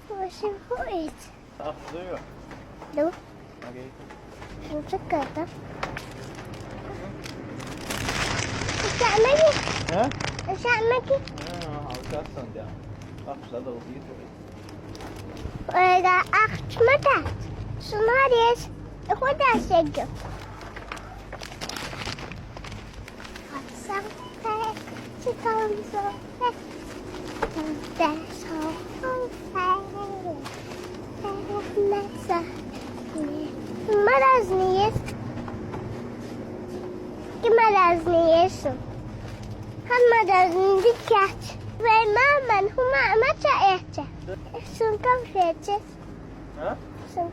Varsågod ut. Absolut. Du, Okej. som så gott. Sa'maki. ها؟ Sa'maki. عاوز أصلا ده. أخشى هذا بسيط. وإذا أخت متت. سناريس. خدها سجل. Marazni jest. Marazni jest. Marazni dikkat. Ve mamman huma maça ehte. Sun kafiyece. ها؟ Sun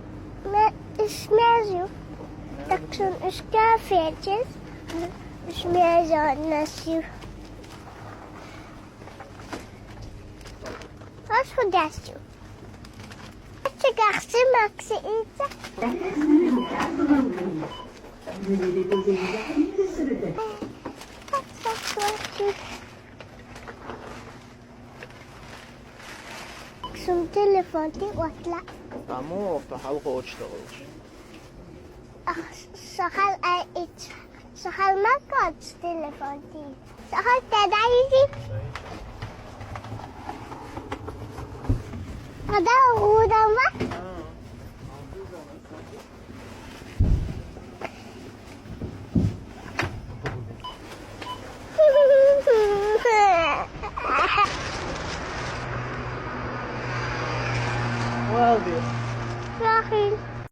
ismezio. Tak sun iskafiyece. Ismezio nasio. Wat vergesst je? Ik dacht ze mag ze eten. Zo'n telefoon die watla. عمو في حلقة واشتغلش. Ach, ze gaat er iets. Ze gaat maken het telefoon die. Ze gaat daar zien. Ada hoe dan wat?